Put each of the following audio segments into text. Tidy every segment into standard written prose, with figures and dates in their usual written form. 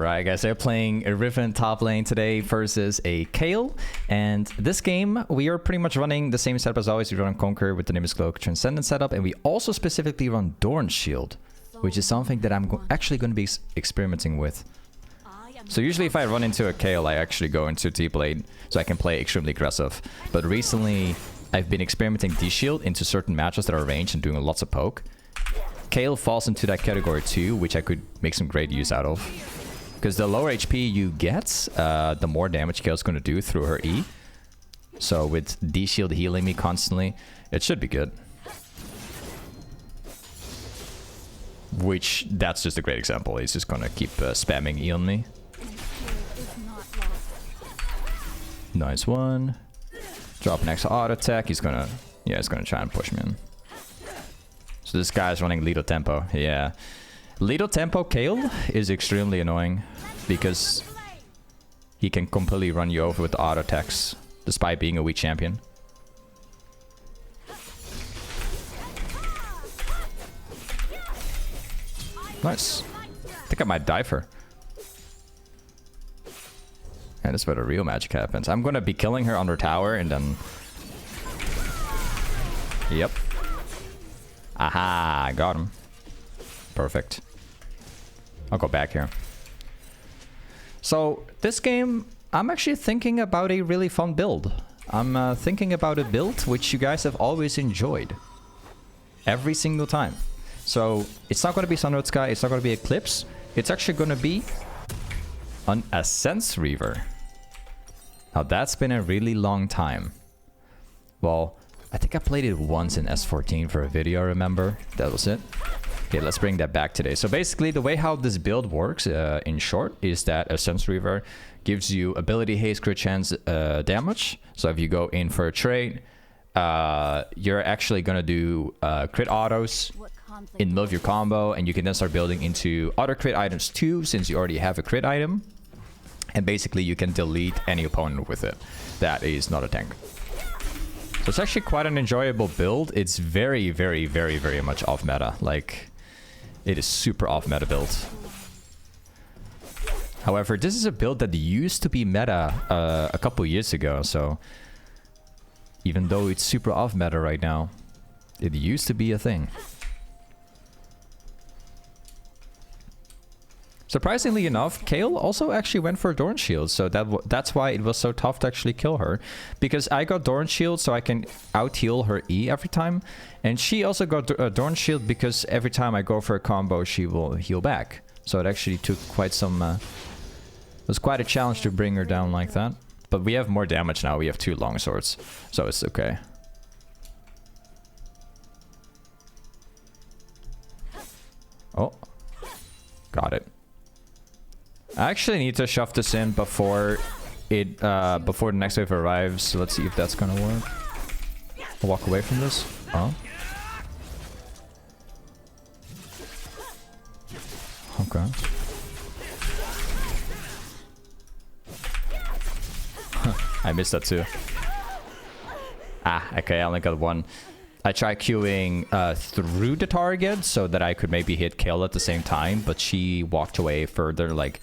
Alright guys, they're playing a Riven top lane today versus a Kayle. And this game, we are pretty much running the same setup as always. We run Conquer with the Nimbus Cloak Transcendent setup. And we also specifically run Dorn Shield, which is something that I'm actually going to be experimenting with. So usually if I run into a Kayle, I actually go into Toplane so I can play extremely aggressive. But recently, I've been experimenting D-Shield into certain matches that are ranged and doing lots of poke. Kayle falls into that category too, which I could make some great use out of. Because the lower HP you get, the more damage Kayle's going to do through her E. So with D-Shield healing me constantly, it should be good. Which, that's just a great example. He's just going to keep spamming E on me. Nice one. Drop an extra auto attack. He's going to, yeah, he's going to try and push me in. So this guy's running lethal tempo. Yeah. Lethal tempo Kayle is extremely annoying because he can completely run you over with the auto attacks despite being a weak champion. Nice. I think I might dive her. And that's where the real magic happens. I'm gonna be killing her under tower and then... Yep. Aha, I got him. Perfect. I'll go back here. So, this game, I'm actually thinking about a really fun build. I'm thinking about a build which you guys have always enjoyed. Every single time. So, it's not going to be Sunrise Sky, it's not going to be Eclipse. It's actually going to be an S14 Riven. Now, that's been a really long time. Well, I think I played it once in S14 for a video, I remember. That was it. Okay, let's bring that back today. So basically, the way how this build works, in short, is that S14 Riven gives you ability haste, crit chance, damage. So if you go in for a trade, you're actually going to do crit autos in the middle of your combo, and you can then start building into other crit items too, since you already have a crit item. And basically, you can delete any opponent with it. That is not a tank. So it's actually quite an enjoyable build. It's very, very, very, very much off meta. Like, it is super off meta build. However, this is a build that used to be meta a couple years ago. So even though it's super off meta right now, it used to be a thing. Surprisingly enough, Kayle also actually went for Dorn Shield, so that's why it was so tough to actually kill her. Because I got Dorn Shield so I can out-heal her E every time. And she also got Dorn Shield because every time I go for a combo, she will heal back. So it actually took quite some... it was quite a challenge to bring her down like that. But we have more damage now, we have 2 long swords, so it's okay. Oh. Got it. I actually need to shove this in before it before the next wave arrives. So let's see if that's gonna work. I'll walk away from this. Oh. Okay. I missed that too. Ah, okay, I only got one. I tried queuing through the target so that I could maybe hit Kayle at the same time, but she walked away further. Like,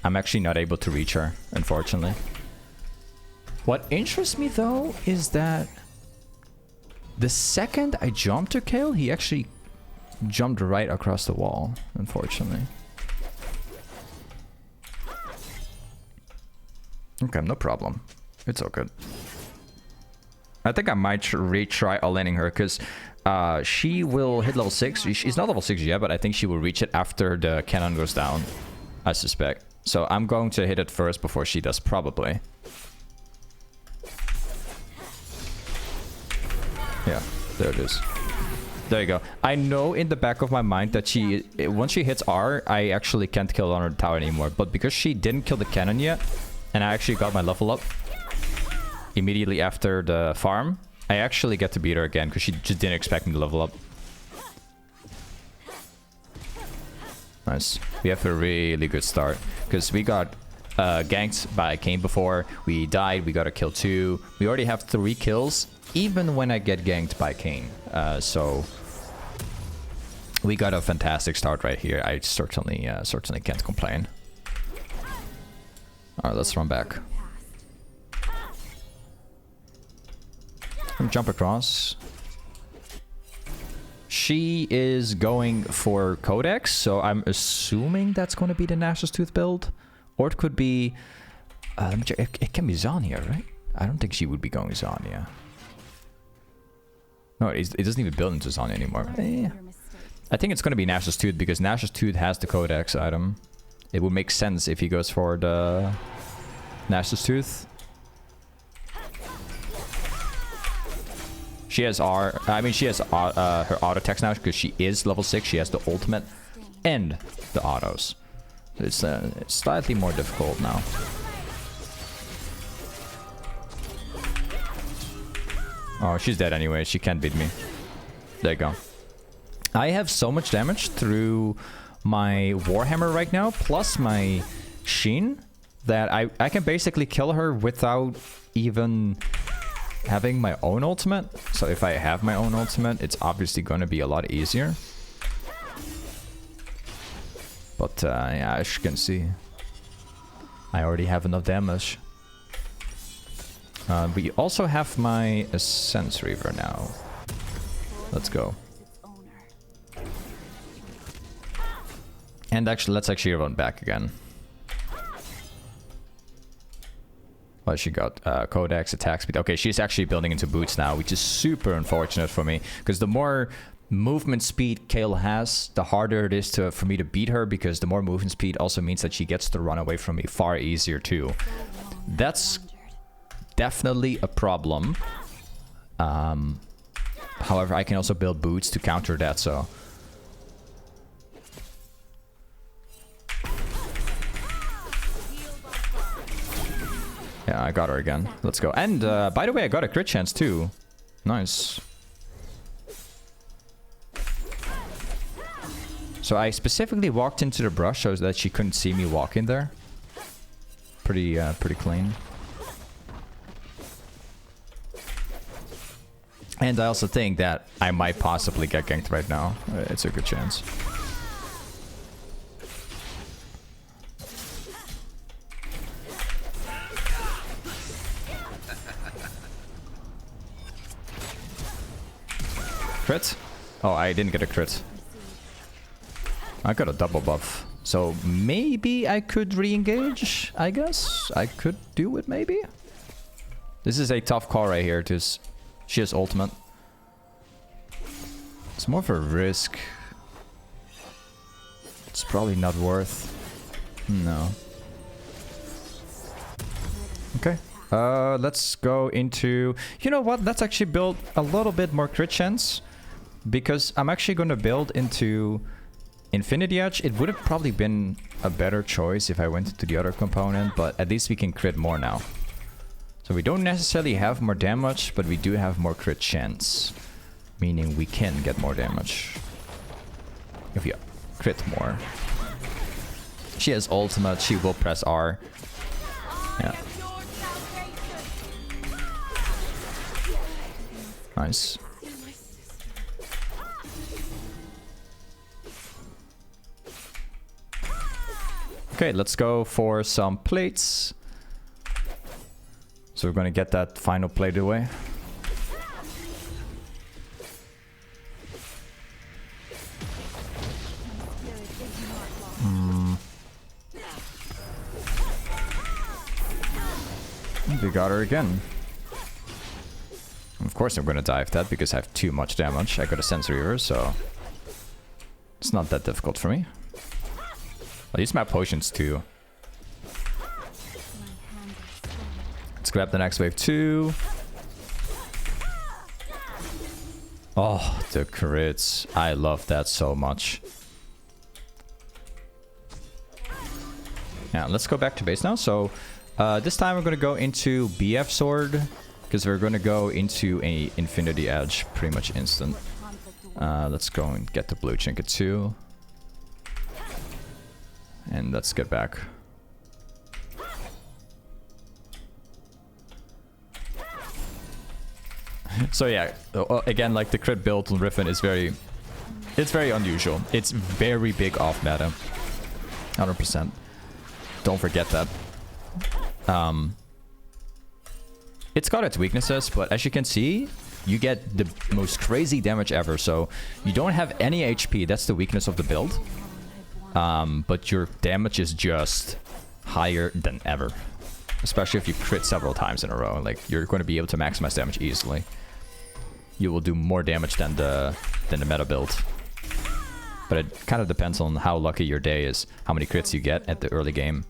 I'm actually not able to reach her, unfortunately. What interests me though is that the second I jumped to Kayle, he actually jumped right across the wall, unfortunately. Okay, no problem. It's all good. I think I might retry all-laning her because she will hit level 6. She's not level 6 yet, but I think she will reach it after the cannon goes down, I suspect. So I'm going to hit it first before she does, probably. Yeah, there it is. There you go. I know in the back of my mind that she, once she hits R, I actually can't kill her on her tower anymore. But because she didn't kill the cannon yet, and I actually got my level up immediately after the farm, I actually get to beat her again because she just didn't expect me to level up. Nice. We have a really good start because we got ganked by Kayn before. We died. We got a kill too. We already have 3 kills even when I get ganked by Kayn. So we got a fantastic start right here. I certainly can't complain. Alright, let's run back. Jump across. She is going for Codex, so I'm assuming that's going to be the Nash's Tooth build. Or it could be... it can be Zania, right? I don't think she would be going Zania. No, it doesn't even build into Zania anymore. I think it's going to be Nash's Tooth because Nash's Tooth has the Codex item. It would make sense if he goes for the Nash's Tooth. She has she has her auto attacks now because she is level 6. She has the ultimate and the autos. It's slightly more difficult now. Oh, she's dead anyway. She can't beat me. There you go. I have so much damage through my Warhammer right now, plus my Sheen, that I can basically kill her without even having my own ultimate. So if I have my own ultimate, it's obviously going to be a lot easier. But yeah, as you can see, I already have enough damage. We also have my S14 Riven now. Let's go. And actually, let's actually run back again. Well, she got Codex, attack speed. Okay, she's actually building into boots now, which is super unfortunate for me. Because the more movement speed Kayle has, the harder it is for me to beat her. Because the more movement speed also means that she gets to run away from me far easier too. That's definitely a problem. However, I can also build boots to counter that, so... Yeah, I got her again. Let's go. And by the way, I got a crit chance too. Nice. So I specifically walked into the brush so that she couldn't see me walk in there. Pretty clean. And I also think that I might possibly get ganked right now. It's a good chance. Crit? Oh, I didn't get a crit. I got a double buff. So maybe I could re-engage, I guess? I could do it, maybe? This is a tough call right here, because she has ultimate. It's more of a risk. It's probably not worth. No. Okay. Let's go into... You know what? Let's actually build a little bit more crit chance. Because I'm actually going to build into Infinity Edge. It would have probably been a better choice if I went into the other component. But at least we can crit more now. So we don't necessarily have more damage, but we do have more crit chance. Meaning we can get more damage. If you crit more. She has ultimate, she will press R. Yeah. Nice. Okay, let's go for some plates. So we're gonna get that final plate away. We got her again. Of course I'm gonna dive that because I have too much damage. I got a sensory reaver, so it's not that difficult for me. I'll use my potions too. Let's grab the next wave too. Oh, the crits. I love that so much. Yeah, let's go back to base now. So this time we're going to go into BF Sword. Because we're going to go into a Infinity Edge pretty much instant. Let's go and get the blue trinket too. And let's get back. So yeah, again, like the crit build on Riven is very... It's very unusual. It's very big off meta. 100%. Don't forget that. It's got its weaknesses, but as you can see, you get the most crazy damage ever. So you don't have any HP. That's the weakness of the build. But your damage is just higher than ever. Especially if you crit several times in a row. Like, you're going to be able to maximize damage easily. You will do more damage than the meta build. But it kind of depends on how lucky your day is. How many crits you get at the early game.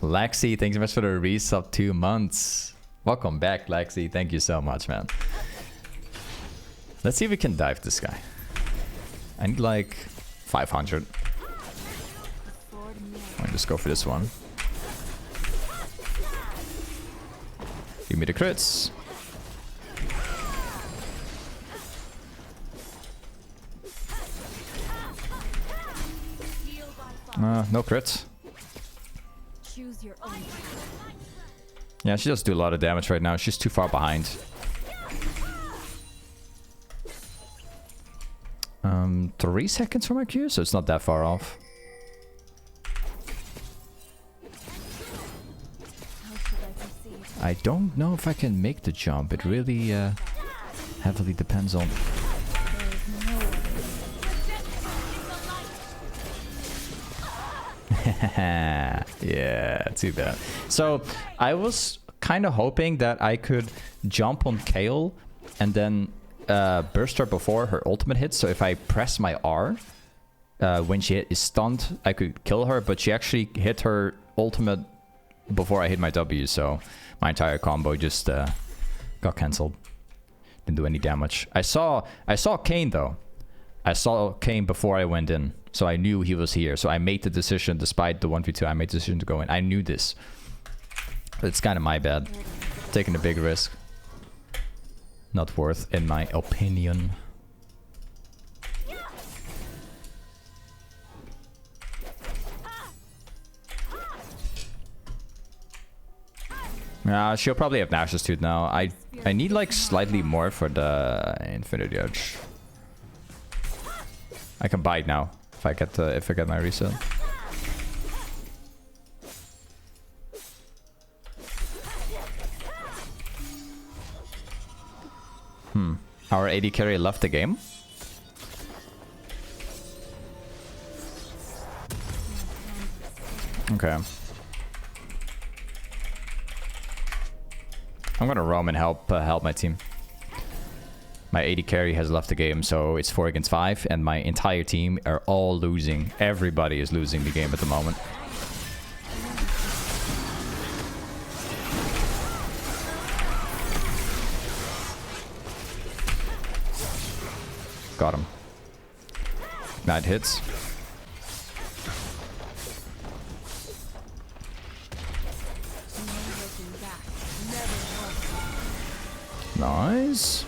Lexi, thanks so much for the resub 2 months. Welcome back, Lexi. Thank you so much, man. Let's see if we can dive this guy. I need like 500. I'll just go for this one. Give me the crits. No crits. Yeah, she does do a lot of damage right now. She's too far behind. 3 seconds from my Q, so it's not that far off. I don't know if I can make the jump. It really heavily depends on... Yeah, too bad. So I was kind of hoping that I could jump on Kayle and then burst her before her ultimate hits. So if I press my R when she is stunned, I could kill her. But she actually hit her ultimate before I hit my W. So my entire combo just got cancelled. Didn't do any damage. I saw Kayn though. I saw Kayn before I went in. So I knew he was here. So I made the decision, despite the 1v2, I made the decision to go in. I knew this. But it's kind of my bad. Taking a big risk. Not worth, in my opinion. She'll probably have Nash's Tooth now. I need like slightly more for the Infinity Edge. I can bite now if I get my reset. Our AD carry left the game. Okay. I'm gonna roam and help my team. My AD carry has left the game, so it's 4 against 5, and my entire team are all losing. Everybody is losing the game at the moment. Got him. Ignite hits. Nice.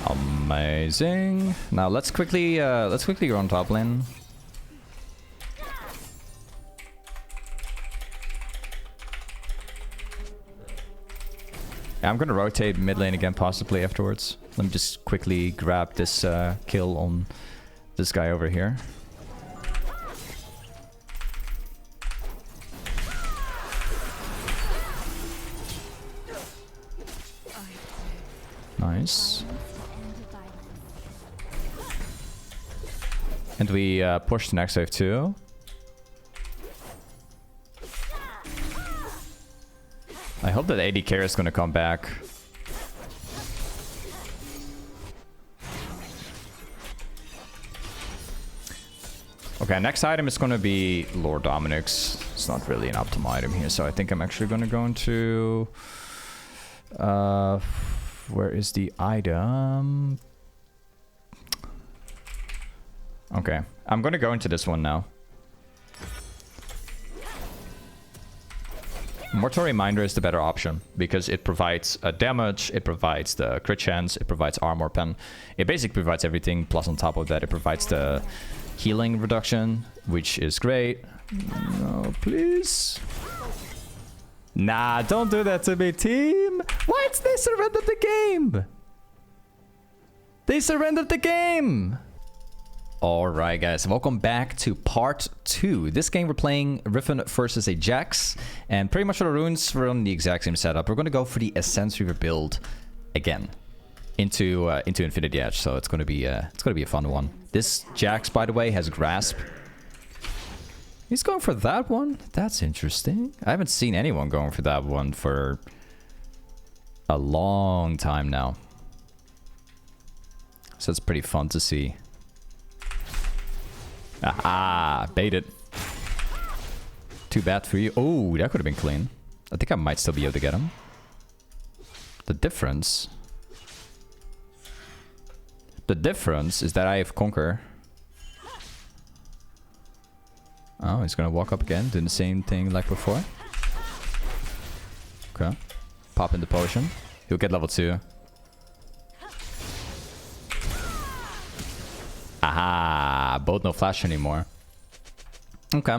Amazing. Now let's quickly go on top lane. I'm gonna rotate mid lane again, possibly afterwards. Let me just quickly grab this kill on this guy over here. Nice. And we push the next wave too. I hope that AD carry is gonna come back. Okay, next item is gonna be Lord Dominic's. It's not really an optimal item here, so I think I'm actually gonna go into... where is the item? Okay, I'm gonna go into this one now. Mortal Reminder is the better option because it provides damage, it provides the crit chance, it provides armor pen. It basically provides everything, plus on top of that it provides the healing reduction, which is great. No, please. Nah, don't do that to me, team. Why did they surrender the game? They surrendered the game. Alright guys, welcome back to part 2. This game we're playing Riven versus Ajax, and pretty much for the runes we're on the exact same setup. We're going to go for the S14 Riven build again into Infinity Edge, so it's going to be a fun one. This Jax, by the way, has Grasp. He's going for that one? That's interesting. I haven't seen anyone going for that one for a long time now. So it's pretty fun to see. Aha, baited. Too bad for you. Oh, that could have been clean. I think I might still be able to get him. The difference is that I have Conquer. Oh, he's gonna walk up again, doing the same thing like before. Okay. Pop in the potion. He'll get level 2. Aha! Both no flash anymore. Okay.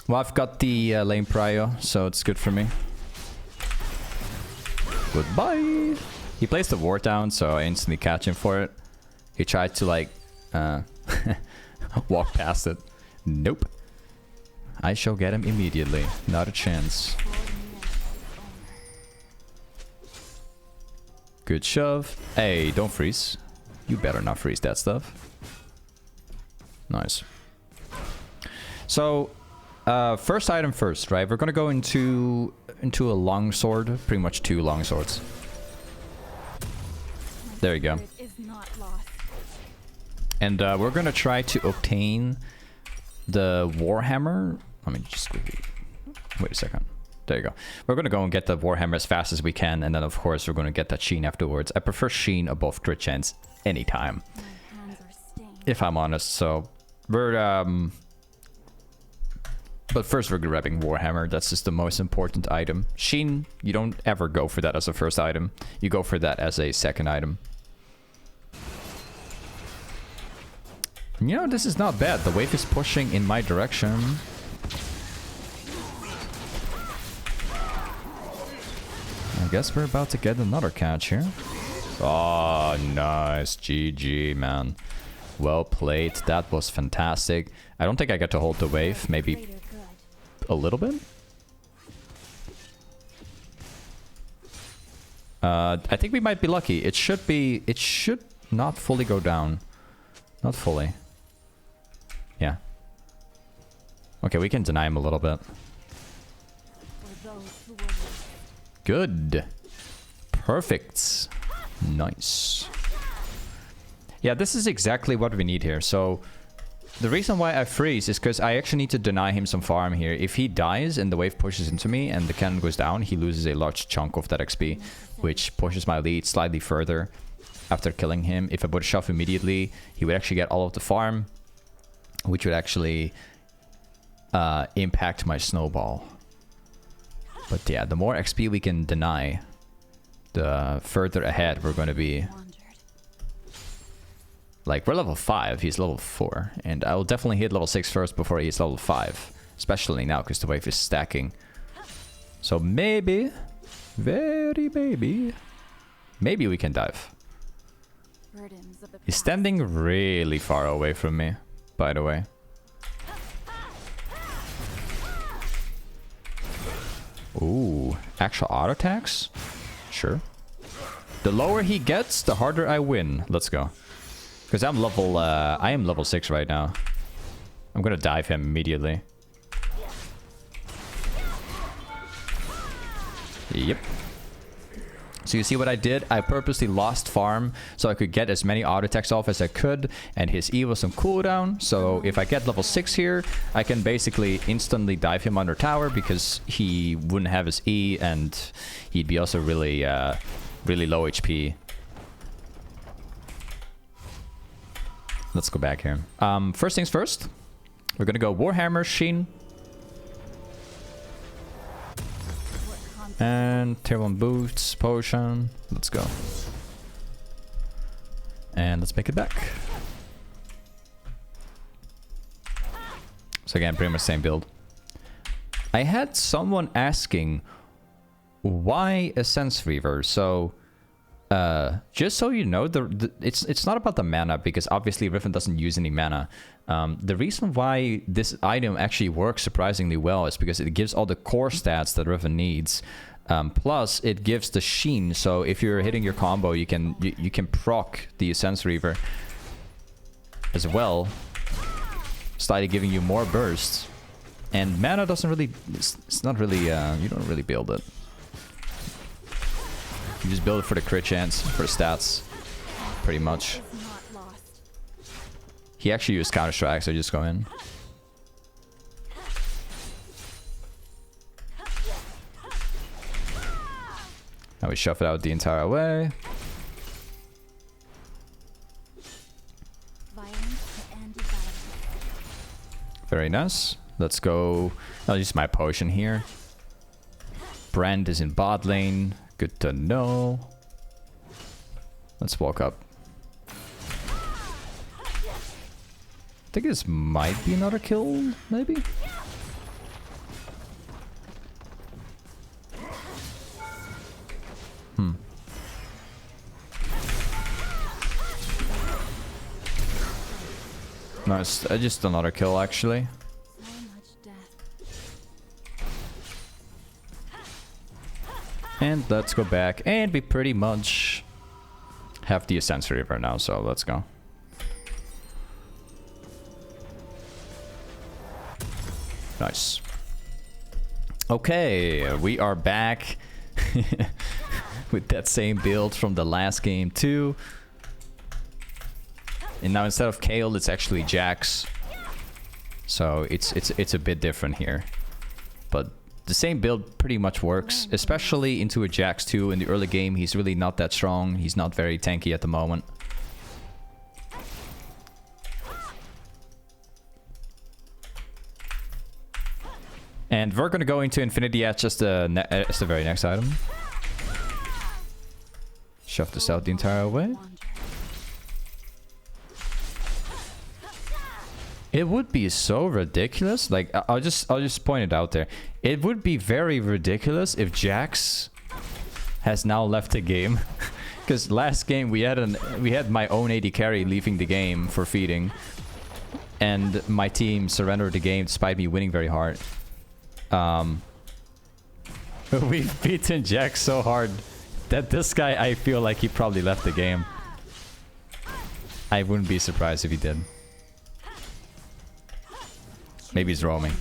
Well, I've got the lane prio, so it's good for me. Goodbye! He plays the ward down, so I instantly catch him for it. He tried to, like, walk past it. Nope. I shall get him immediately. Not a chance. Good shove. Hey, don't freeze. You better not freeze that stuff. Nice. So, first item first, right? We're gonna go into a long sword. Pretty much 2 long swords. There you go. And we're gonna try to obtain the Warhammer. Let me just quickly... Wait a second. There you go. We're gonna go and get the Warhammer as fast as we can, and then of course we're gonna get that Sheen afterwards. I prefer Sheen above crit chance anytime, if I'm honest. So we're but first we're grabbing Warhammer. That's just the most important item. Sheen, you don't ever go for that as a first item. You go for that as a second item. You know, this is not bad. The wave is pushing in my direction. I guess we're about to get another catch here. Oh, nice. GG, man. Well played. That was fantastic. I don't think I get to hold the wave. Maybe a little bit. I think we might be lucky. It should not fully go down. Not fully. Yeah. Okay, we can deny him a little bit. Good. Perfect. Nice. Yeah, this is exactly what we need here. So the reason why I freeze is because I actually need to deny him some farm here. If he dies and the wave pushes into me and the cannon goes down, he loses a large chunk of that XP, which pushes my lead slightly further after killing him. If I would shove immediately, he would actually get all of the farm, which would actually impact my snowball. But yeah, the more XP we can deny, the further ahead we're going to be. Like, we're level 5, he's level 4. And I will definitely hit level 6 first before he's level 5. Especially now, because the wave is stacking. So maybe, very maybe we can dive. He's standing really far away from me, by the way. Ooh, actual auto attacks? Sure. The lower he gets, the harder I win. Let's go. Because I'm level, I am level 6 right now. I'm gonna dive him immediately. Yep. So you see what I did? I purposely lost farm so I could get as many auto attacks off as I could, and his E was on cooldown. So if I get level 6 here, I can basically instantly dive him under tower because he wouldn't have his E and he'd be also really, really low HP. Let's go back here. First things first, we're gonna go Warhammer, Sheen. And tier 1 boots, potion. Let's go. And let's make it back. So again, pretty much same build. I had someone asking why a sense reaver. So just so you know, it's not about the mana, because obviously Riven doesn't use any mana. The reason why this item actually works surprisingly well is because it gives all the core stats that Riven needs. Plus, it gives the sheen, so if you're hitting your combo, you can proc the S14 Riven as well, slightly giving you more bursts. And mana doesn't really, it's not really, you don't really build it. You just build it for the crit chance, for the stats, pretty much. He actually used counter strike, so just go in. Now we shove it out the entire way. Very nice. Let's go. I'll use my potion here. Brand is in bot lane. Good to know. Let's walk up. I think this might be another kill, maybe? Nice, just another kill actually. And let's go back, and we pretty much have the S14 Riven now, so let's go. Nice. Okay, we are back with that same build from the last game too. And now instead of Kale, it's actually Jax. So it's a bit different here. But the same build pretty much works, especially into a Jax too. In the early game, he's really not that strong. He's not very tanky at the moment. And we're gonna go into Infinity Edge as the very next item. Shove this out the entire way. It would be so ridiculous. Like I'll just point it out there. It would be very ridiculous if Jax has now left the game, because last game we had my own AD carry leaving the game for feeding, and my team surrendered the game despite me winning very hard. We've beaten Jax so hard that this guy, I feel like he probably left the game. I wouldn't be surprised if he did. Maybe he's roaming.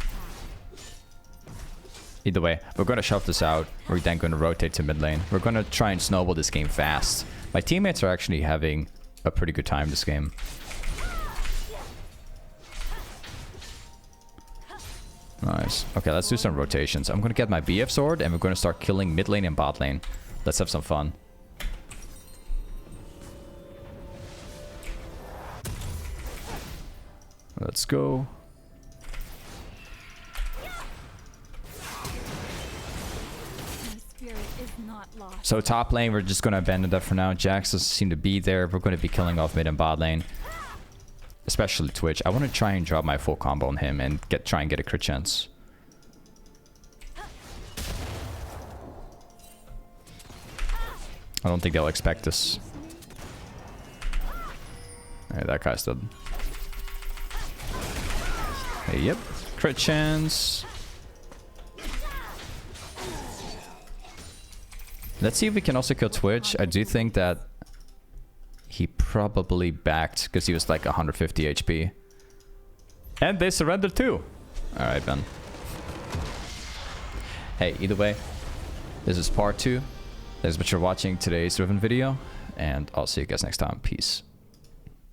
Either way, we're going to shove this out. We're then going to rotate to mid lane. We're going to try and snowball this game fast. My teammates are actually having a pretty good time this game. Nice. Okay, let's do some rotations. I'm going to get my BF sword and we're going to start killing mid lane and bot lane. Let's have some fun. Let's go. So top lane, we're just going to abandon that for now. Jax doesn't seem to be there. We're going to be killing off mid and bot lane. Especially Twitch. I want to try and drop my full combo on him and try and get a crit chance. I don't think they'll expect this. Alright, that guy's dead. Hey, yep. Crit chance. Let's see if we can also kill Twitch. I do think that he probably backed because he was like 150 HP. And they surrendered too. Alright, then. Hey, either way, this is part 2. Thanks so much for watching today's Riven video, and I'll see you guys next time. Peace.